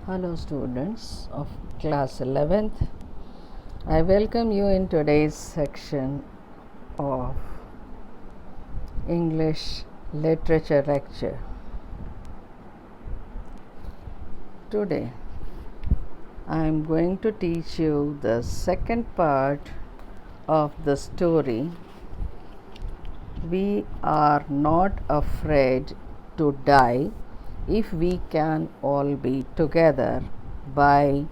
Hello students of class 11th. I welcome you in today's section of English literature lecture. Today I am going to teach you the second part of the story We Are Not Afraid to Die If We Can All Be Together by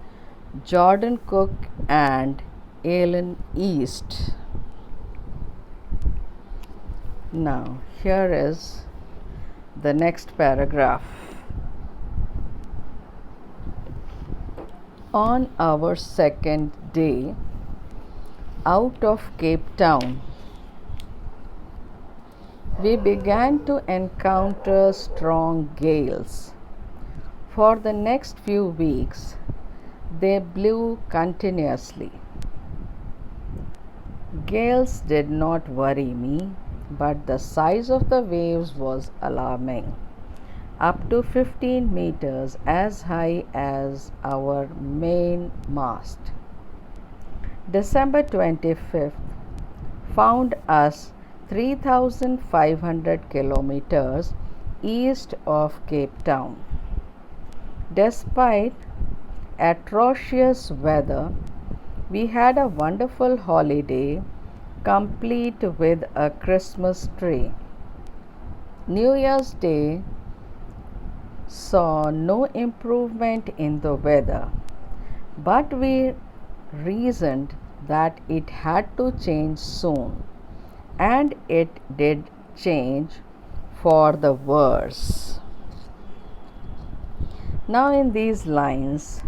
Jordan Cook and Ellen East. Now, here is the next paragraph. On our second day out of Cape Town, we began to encounter strong gales. For the next few weeks, they blew continuously. Gales did not worry me, but the size of the waves was alarming. Up to 15 meters as high as our main mast. December 25th found us 3,500 kilometers east of Cape Town. Despite atrocious weather, we had a wonderful holiday complete with a Christmas tree. New Year's Day saw no improvement in the weather, but we reasoned that it had to change soon. And it did change for the worse. Now, in these lines,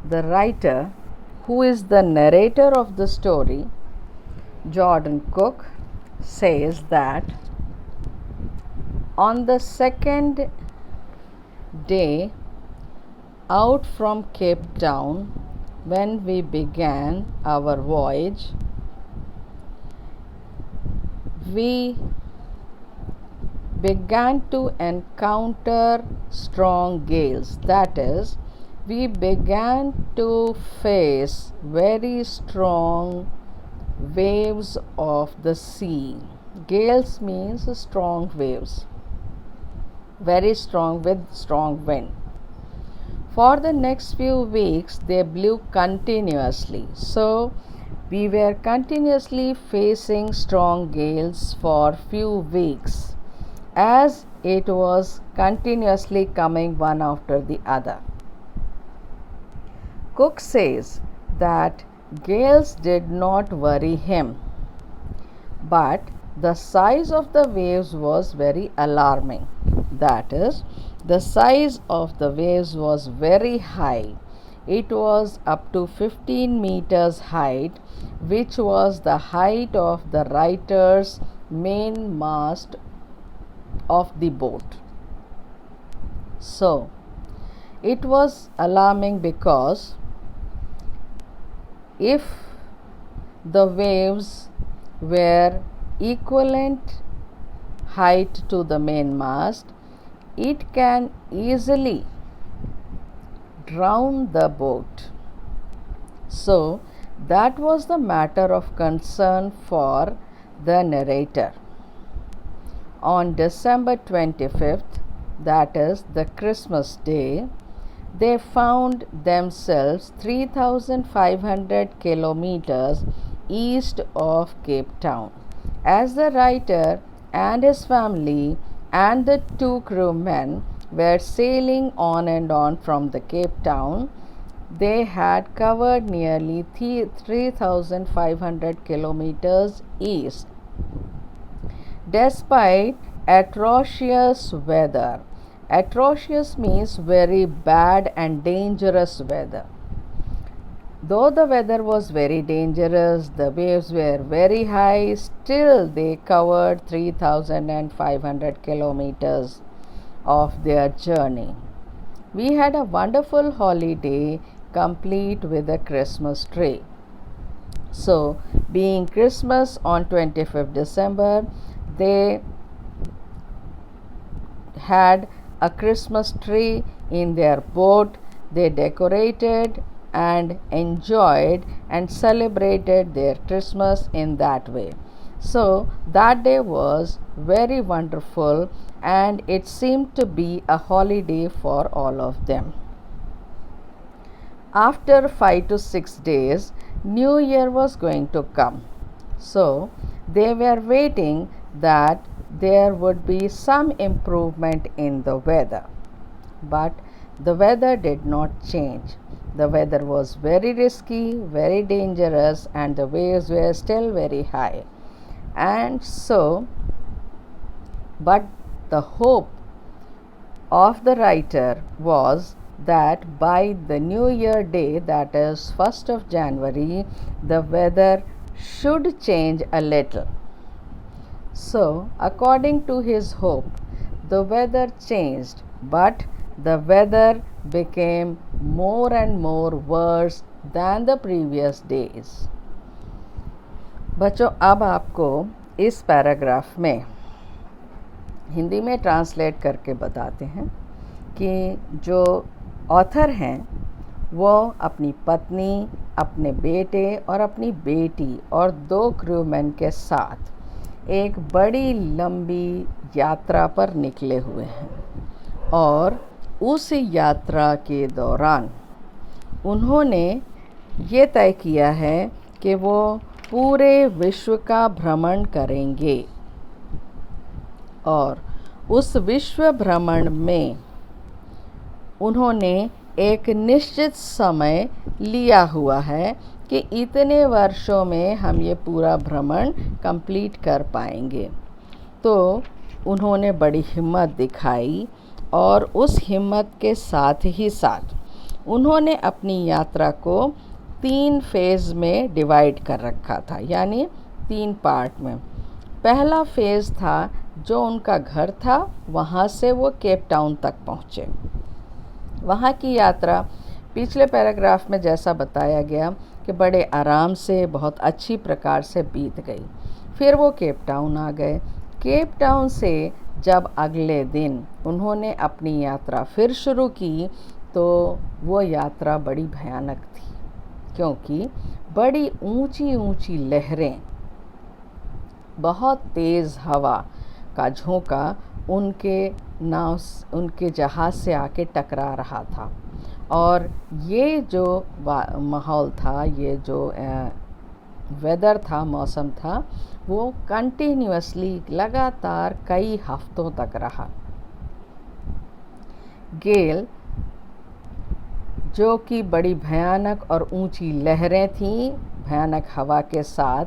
the writer, who is the narrator of the story, Jordan Cook, says that on the second day out from Cape Town, when we began our voyage, we began to encounter strong gales. That is, we began to face very strong waves of the sea. Gales means strong waves, very strong with strong wind. For the next few weeks, they blew continuously. So, we were continuously facing strong gales for few weeks, as it was continuously coming one after the other. Cook says that gales did not worry him, but the size of the waves was very alarming. That is, the size of the waves was very high. It was up to 15 meters height, which was the height of the writer's main mast of the boat. So, it was alarming because if the waves were equivalent height to the main mast, it can easily drown the boat. So, that was the matter of concern for the narrator. On December 25th, that is the Christmas day, they found themselves 3,500 kilometers east of Cape Town. As the writer and his family and the two crewmen were sailing on and on from the Cape Town, they had covered nearly 3,500 kilometers east. Despite atrocious weather, atrocious means very bad and dangerous weather. Though the weather was very dangerous, the waves were very high, still they covered 3,500 kilometers of their journey. We had a wonderful holiday complete with a Christmas tree. So, being Christmas on 25th December, they had a Christmas tree in their boat They decorated and enjoyed and celebrated their Christmas in that way. So that day was very wonderful and it seemed to be a holiday for all of them. After 5 to 6 days, New Year was going to come. So they were waiting that there would be some improvement in the weather. But the weather did not change. The weather was very risky, very dangerous, and the waves were still very high. And so, but the hope of the writer was that by the New Year day, that is 1st of January, the weather should change a little. So, according to his hope, the weather changed, but the weather became more and more worse than the previous days. बच्चों, अब आपको इस paragraph में हिंदी में translate करके बताते हैं कि जो ऑथर हैं वो अपनी पत्नी, अपने बेटे और अपनी बेटी और 2 क्रूमैन के साथ एक बड़ी लंबी यात्रा पर निकले हुए हैं और उस यात्रा के दौरान उन्होंने ये तय किया है कि वो पूरे विश्व का भ्रमण करेंगे और उस विश्व भ्रमण में उन्होंने एक निश्चित समय लिया हुआ है कि इतने वर्षों में हम ये पूरा भ्रमण कंप्लीट कर पाएंगे। तो उन्होंने बड़ी हिम्मत दिखाई और उस हिम्मत के साथ ही साथ उन्होंने अपनी यात्रा को 3 फेज़ में डिवाइड कर रखा था, यानी 3 पार्ट में। पहला फेज़ था जो उनका घर था, वहाँ से वो केप टाउन तक पहुँचे। वहाँ की यात्रा पिछले पैराग्राफ में जैसा बताया गया कि बड़े आराम से, बहुत अच्छी प्रकार से बीत गई। फिर वो केप टाउन आ गए। केप टाउन से जब अगले दिन उन्होंने अपनी यात्रा फिर शुरू की तो वो यात्रा बड़ी भयानक थी, क्योंकि बड़ी ऊंची ऊंची लहरें, बहुत तेज़ हवा का झोंका उनके जहाज़ से आके टकरा रहा था। और ये जो माहौल था, ये जो वेदर था, मौसम था, वो कंटिन्यूअसली लगातार कई हफ्तों तक रहा। गेल, जो कि बड़ी भयानक और ऊंची लहरें थीं, भयानक हवा के साथ,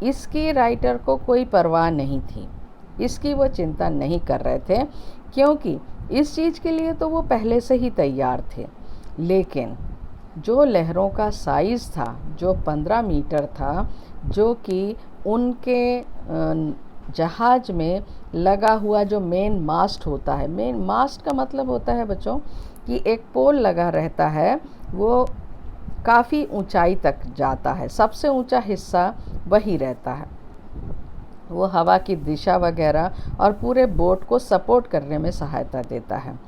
इसकी राइटर को कोई परवाह नहीं थी, इसकी वो चिंता नहीं कर रहे थे, क्योंकि इस चीज़ के लिए तो वो पहले से ही तैयार थे। लेकिन जो लहरों का साइज़ था, जो 15 मीटर था, जो कि उनके जहाज़ में लगा हुआ जो मेन मास्ट होता है, मेन मास्ट का मतलब होता है बच्चों कि एक पोल लगा रहता है, वो काफ़ी ऊंचाई तक जाता है, सबसे ऊंचा हिस्सा वही रहता है। वो हवा की दिशा वगैरह और पूरे बोट को सपोर्ट करने में सहायता देता है।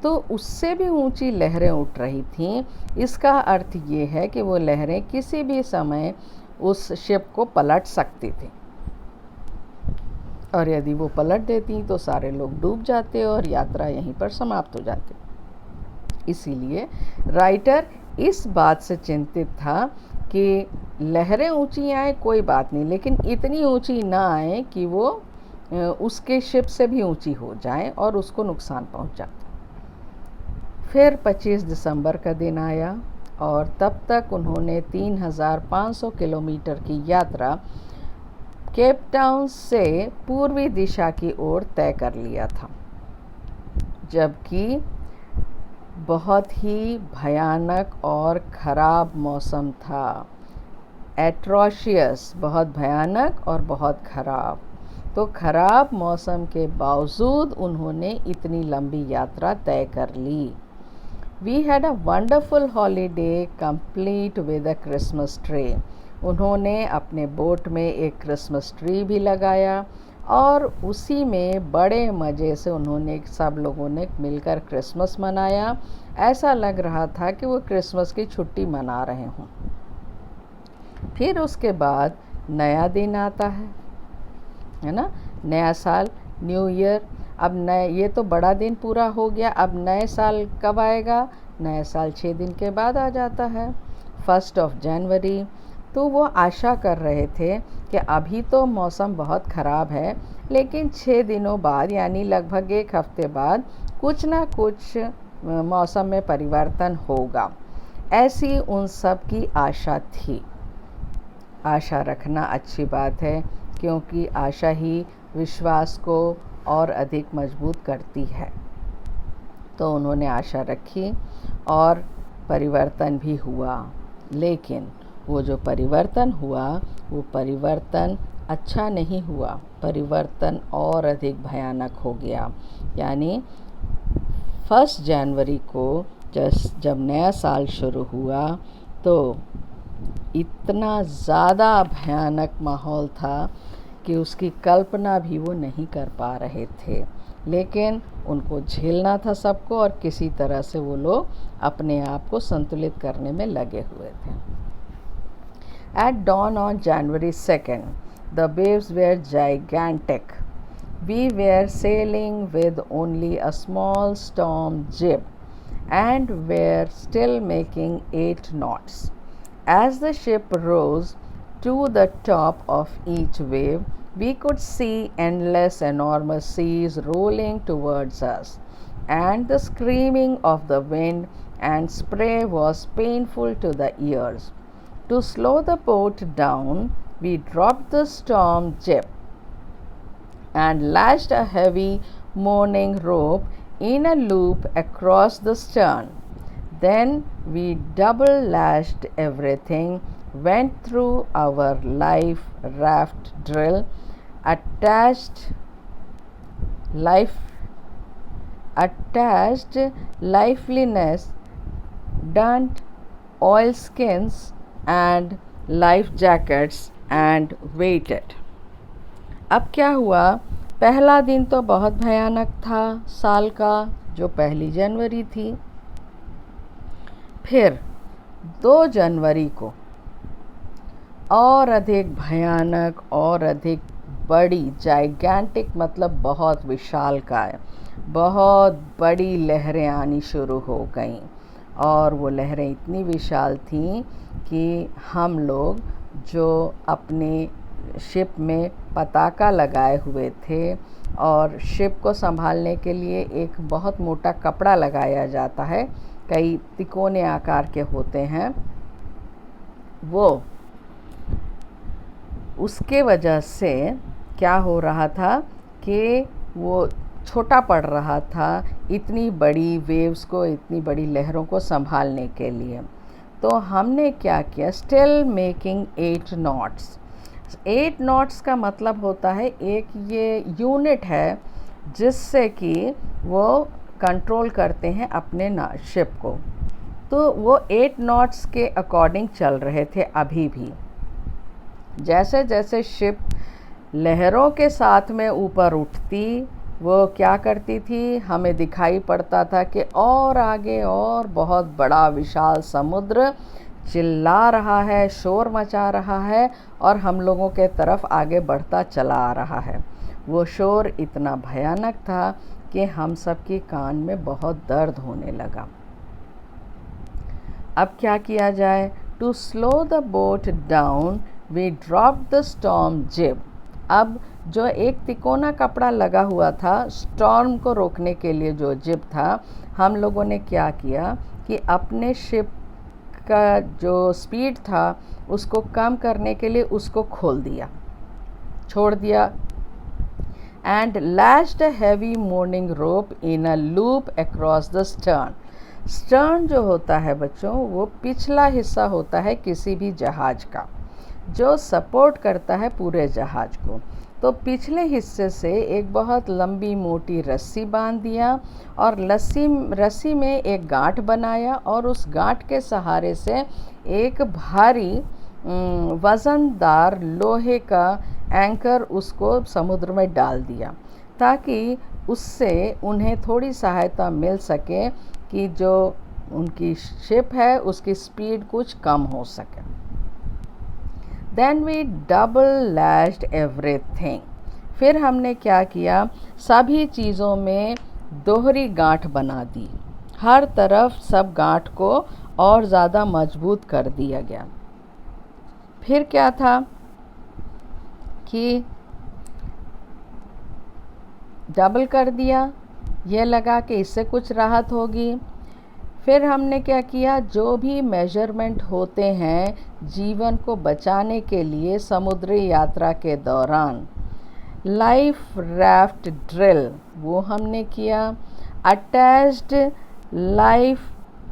तो उससे भी ऊंची लहरें उठ रही थीं। इसका अर्थ ये है कि वो लहरें किसी भी समय उस शिप को पलट सकती थी, और यदि वो पलट देती तो सारे लोग डूब जाते और यात्रा यहीं पर समाप्त हो जाती। इसीलिए राइटर इस बात से चिंतित था कि लहरें ऊंची आए कोई बात नहीं, लेकिन इतनी ऊंची ना आए कि वो उसके शिप से भी ऊंची हो जाए और उसको नुकसान पहुंचा। फिर 25 दिसंबर का दिन आया और तब तक उन्होंने 3500 किलोमीटर की यात्रा केप टाउन से पूर्वी दिशा की ओर तय कर लिया था, जबकि बहुत ही भयानक और ख़राब मौसम था। एट्रोशियस, बहुत भयानक और बहुत ख़राब। तो ख़राब मौसम के बावजूद उन्होंने इतनी लंबी यात्रा तय कर ली। We had a wonderful holiday complete with a Christmas tree. उन्होंने अपने बोट में एक क्रिसमस ट्री भी लगाया और उसी में बड़े मज़े से उन्होंने सब लोगों ने मिलकर क्रिसमस मनाया। ऐसा लग रहा था कि वो क्रिसमस की छुट्टी मना रहे हों। फिर उसके बाद नया दिन आता है ना, नया साल, न्यू ईयर। अब नए, ये तो बड़ा दिन पूरा हो गया, अब नए साल कब आएगा? नया साल 6 दिन के बाद आ जाता है, 1 जनवरी। तो वो आशा कर रहे थे कि अभी तो मौसम बहुत ख़राब है, लेकिन 6 दिनों बाद यानी लगभग 1 हफ्ते बाद कुछ ना कुछ मौसम में परिवर्तन होगा, ऐसी उन सब की आशा थी। आशा रखना अच्छी बात है, क्योंकि आशा ही विश्वास को और अधिक मजबूत करती है। तो उन्होंने आशा रखी और परिवर्तन भी हुआ, लेकिन वो जो परिवर्तन हुआ वो परिवर्तन अच्छा नहीं हुआ, परिवर्तन और अधिक भयानक हो गया। यानी 1 जनवरी को जब नया साल शुरू हुआ तो इतना ज़्यादा भयानक माहौल था कि उसकी कल्पना भी वो नहीं कर पा रहे थे, लेकिन उनको झेलना था सबको और किसी तरह से वो लोग अपने आप को संतुलित करने में लगे हुए थे। At dawn on January 2nd, the waves were gigantic. We were sailing with only a small storm jib and were still making 8 knots. As the ship rose to the top of each wave, we could see endless, enormous seas rolling towards us, and the screaming of the wind and spray was painful to the ears. To slow the boat down, we dropped the storm jib and lashed a heavy mooring rope in a loop across the stern. Then we double lashed everything, went through our life raft drill, attached lifeliness, donned oilskins and life jackets and waited. अब क्या हुआ? पहला दिन तो बहुत भयानक था साल का, जो 1 जनवरी थी। फिर 2 जनवरी को और अधिक भयानक और अधिक बड़ी, जाइगैंटिक मतलब बहुत विशालकाय, बहुत बड़ी लहरें आनी शुरू हो गईं। और वो लहरें इतनी विशाल थीं कि हम लोग जो अपने शिप में पताका लगाए हुए थे और शिप को संभालने के लिए एक बहुत मोटा कपड़ा लगाया जाता है, कई तिकोने आकार के होते हैं, वो उसके वजह से क्या हो रहा था कि वो छोटा पड़ रहा था इतनी बड़ी वेव्स को, इतनी बड़ी लहरों को संभालने के लिए। तो हमने क्या किया? Still making 8 knots. 8 नॉट्स का मतलब होता है, एक ये यूनिट है जिससे कि वो कंट्रोल करते हैं अपने शिप को। तो वो 8 नॉट्स के अकॉर्डिंग चल रहे थे अभी भी। जैसे जैसे शिप लहरों के साथ में ऊपर उठती, वो क्या करती थी, हमें दिखाई पड़ता था कि और आगे और बहुत बड़ा विशाल समुद्र चिल्ला रहा है, शोर मचा रहा है और हम लोगों के तरफ आगे बढ़ता चला आ रहा है। वो शोर इतना भयानक था कि हम सब के कान में बहुत दर्द होने लगा। अब क्या किया जाए? To slow the boat down we drop the storm jib. अब जो एक तिकोना कपड़ा लगा हुआ था स्टॉर्म को रोकने के लिए, जो जिब था, हम लोगों ने क्या किया कि अपने शिप का जो स्पीड था उसको कम करने के लिए उसको खोल दिया, छोड़ दिया। And lashed a heavy mooring rope in a loop across the stern. Stern जो होता है बच्चों, वो पिछला हिस्सा होता है किसी भी जहाज का, जो सपोर्ट करता है पूरे जहाज को। तो पिछले हिस्से से एक बहुत लंबी मोटी रस्सी बांध दिया और रस्सी में एक गांठ बनाया और उस गांठ के सहारे से एक भारी वज़नदार लोहे का एंकर उसको समुद्र में डाल दिया ताकि उससे उन्हें थोड़ी सहायता मिल सके कि जो उनकी शिप है उसकी स्पीड कुछ कम हो सके. Then we double lashed everything. फिर हमने क्या किया, सभी चीज़ों में दोहरी गांठ बना दी. हर तरफ सब गांठ को और ज़्यादा मजबूत कर दिया गया. फिर क्या था कि डबल कर दिया, ये लगा कि इससे कुछ राहत होगी. फिर हमने क्या किया, जो भी मेजरमेंट होते हैं जीवन को बचाने के लिए समुद्री यात्रा के दौरान, लाइफ राफ्ट ड्रिल वो हमने किया. अटैच्ड लाइफ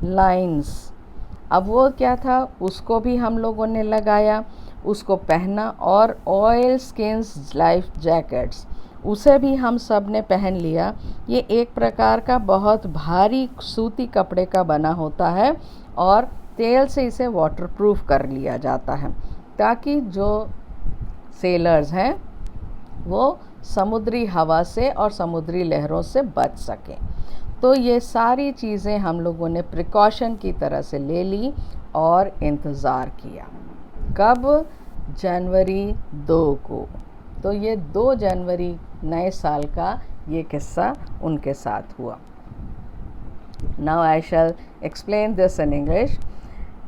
लाइंस, अब वो क्या था उसको भी हम लोगों ने लगाया, उसको पहना. और ऑयल स्किन्स लाइफ जैकेट्स उसे भी हम सब ने पहन लिया. ये एक प्रकार का बहुत भारी सूती कपड़े का बना होता है और तेल से इसे वाटरप्रूफ कर लिया जाता है ताकि जो सेलर्स हैं वो समुद्री हवा से और समुद्री लहरों से बच सकें. तो ये सारी चीज़ें हम लोगों ने प्रिकॉशन की तरह से ले ली और इंतज़ार किया. कब? जनवरी 2 को. तो ये 2 जनवरी नए साल का ये किस्सा उनके साथ हुआ. Now I shall explain this in English.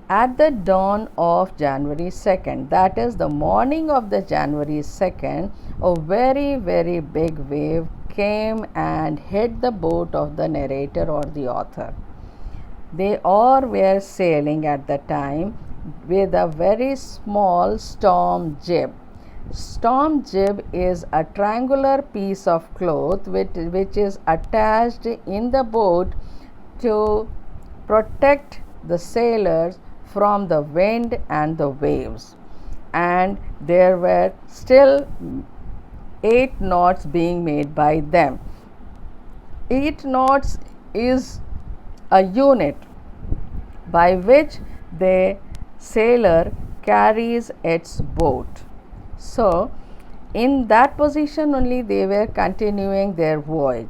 At the dawn of January 2nd, that is the morning of the January 2nd, a very, very big wave came and hit the boat of the narrator or the author. They all were sailing at the time with a very small storm jib. Storm jib is a triangular piece of cloth which is attached in the boat to protect the sailors from the wind and the waves. And there were still 8 knots being made by them. 8 knots is a unit by which the sailor carries its boat. So, in that position only they were continuing their voyage.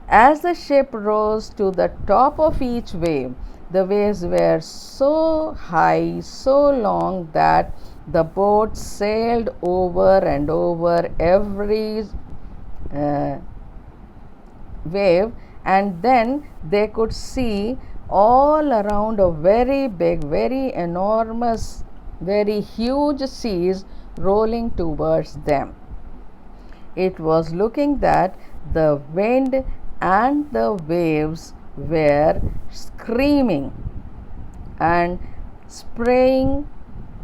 As the ship rose to the top of each wave, the waves were so high, so long that the boat sailed over and over every wave, and then they could see all around a very big, very enormous, very huge seas rolling towards them. It was looking that the wind and the waves were screaming and spraying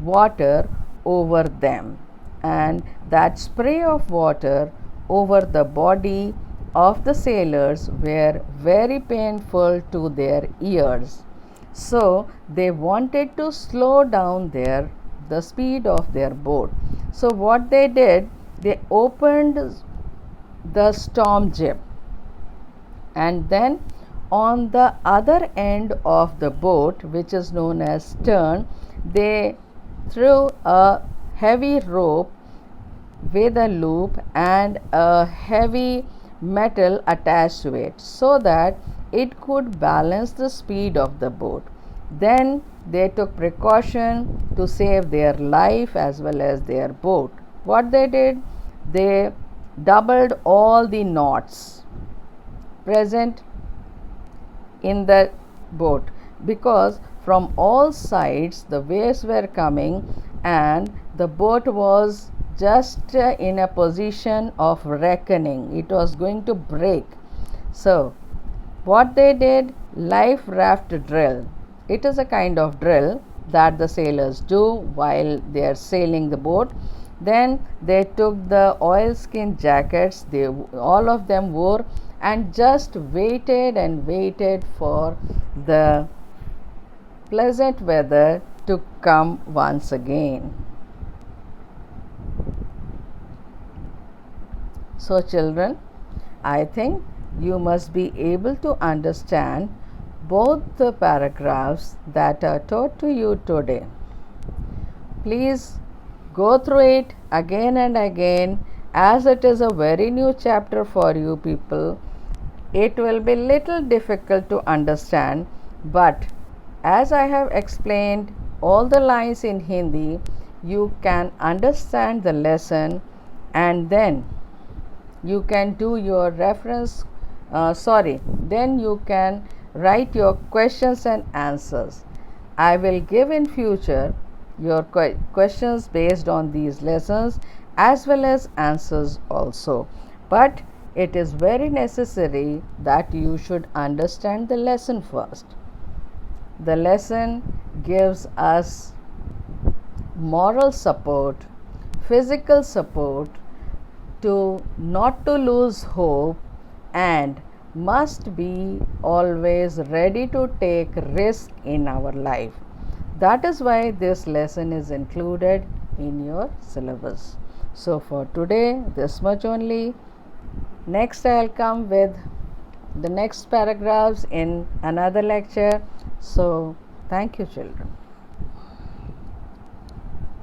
water over them, and that spray of water over the body of the sailors were very painful to their ears. So they wanted to slow down the speed of their boat. So what they did, they opened the storm jib, and then on the other end of the boat, which is known as stern, they threw a heavy rope with a loop and a heavy metal attached to it so that it could balance the speed of the boat. Then they took precaution to save their life as well as their boat. What they did, they doubled all the knots present in the boat, because from all sides the waves were coming and the boat was just in a position of reckoning. It was going to break. So what they did, life raft drill. It is a kind of drill that the sailors do while they are sailing the boat. Then they took the oilskin jackets, they all of them wore, and just waited and waited for the pleasant weather to come once again. So children, I think you must be able to understand both the paragraphs that are taught to you today. Please Go through it again and again, as it is a very new chapter for you people. It will be little difficult to understand, but as I have explained all the lines in Hindi, you can understand the lesson, and then you can do your reference, then you can write your questions and answers. I will give in future your questions based on these lessons as well as answers also. But it is very necessary that you should understand the lesson first. The lesson gives us moral support, physical support to not to lose hope, and must be always ready to take risk in our life. That is why this lesson is included in your syllabus. So for today, this much only. Next I'll come with the next paragraphs in another lecture. So thank you, children.